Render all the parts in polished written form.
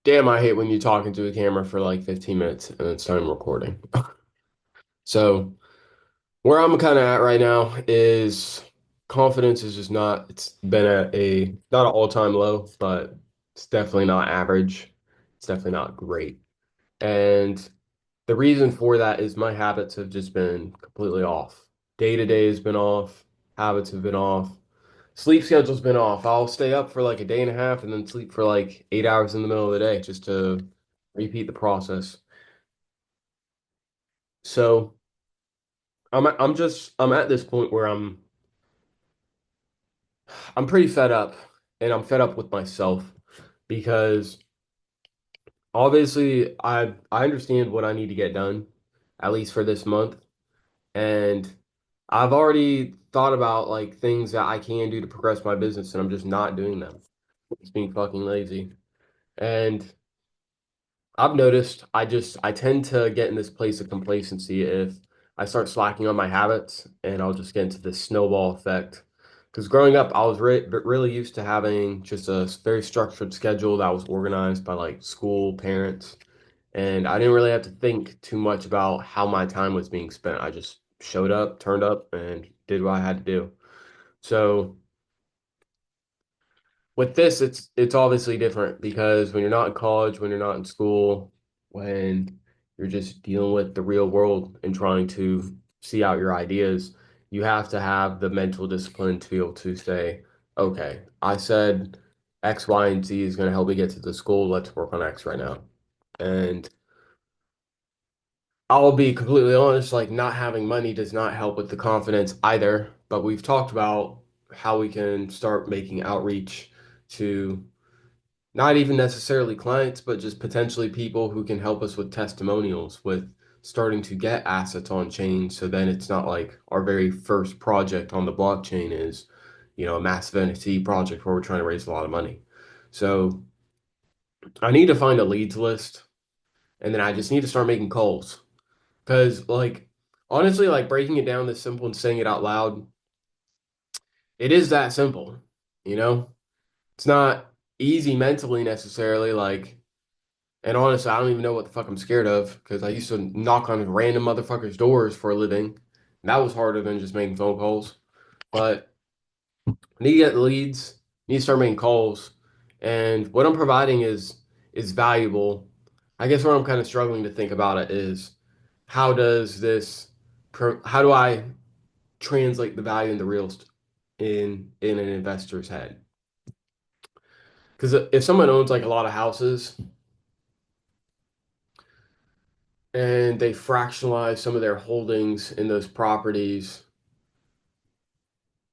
Damn, I hate when you talk into a camera for like 15 minutes and it's time recording. So where I'm kind of at right now is confidence is just not, it's been at a, not an all-time low, but it's definitely not average. It's definitely not great. And the reason for that is my habits have just been completely off. Day to day has been off. Habits have been off. Sleep schedule's been off. I'll stay up for like a day and a half and then sleep for like 8 hours in the middle of the day just to repeat the process. So I'm at this point where I'm pretty fed up and I'm fed up with myself because obviously I understand what I need to get done, at least for this month. And I've already thought about like things that I can do to progress my business and I'm just not doing them. It's being fucking lazy. And I've noticed I tend to get in this place of complacency if I start slacking on my habits and I'll just get into this snowball effect. Because growing up, I was really used to having just a very structured schedule that was organized by like school, parents, and I didn't really have to think too much about how my time was being spent. I just showed up, turned up, and did what I had to do. So with this, it's obviously different because when you're not in college, when you're not in school, when you're just dealing with the real world and trying to see out your ideas, you have to have the mental discipline to be able to say, okay, I said X, Y, and Z is going to help me get to the school. Let's work on X right now. And I'll be completely honest, like not having money does not help with the confidence either. But we've talked about how we can start making outreach to not even necessarily clients, but just potentially people who can help us with testimonials, with starting to get assets on chain. So then it's not like our very first project on the blockchain is, a massive NFT project where we're trying to raise a lot of money. So I need to find a leads list and then I just need to start making calls. Because, like, honestly, like breaking it down this simple and saying it out loud, it is that simple, you know? It's not easy mentally necessarily. Like, and honestly, I don't even know what the fuck I'm scared of because I used to knock on random motherfuckers' doors for a living. And that was harder than just making phone calls. But I need to get leads, need to start making calls. And what I'm providing is valuable. I guess where I'm kind of struggling to think about it is how does how do I translate the value in the in an investor's head? Because if someone owns like a lot of houses and they fractionalize some of their holdings in those properties,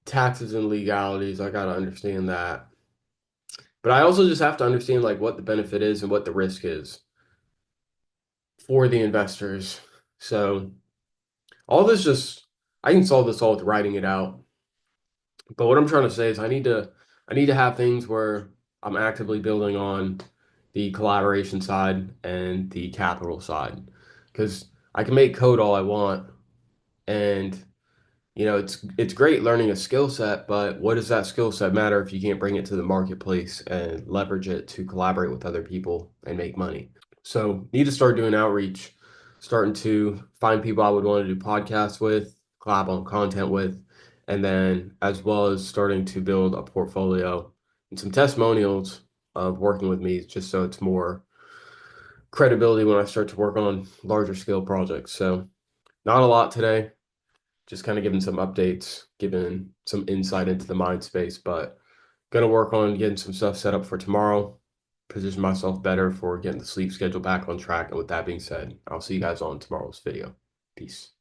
taxes and legalities, I gotta understand that. But I also just have to understand like what the benefit is and what the risk is for the investors. So all this just I can solve this all with writing it out. But what I'm trying to say is I need to have things where I'm actively building on the collaboration side and the capital side. Because I can make code all I want and it's great learning a skill set, but what does that skill set matter if you can't bring it to the marketplace and leverage it to collaborate with other people and make money? So, need to start doing outreach, starting to find people I would want to do podcasts with, collab on content with, and then as well as starting to build a portfolio and some testimonials of working with me just so it's more credibility when I start to work on larger scale projects. So, not a lot today, just kind of giving some updates, giving some insight into the mind space, but gonna work on getting some stuff set up for tomorrow, position myself better for getting the sleep schedule back on track. And with that being said, I'll see you guys on tomorrow's video. Peace.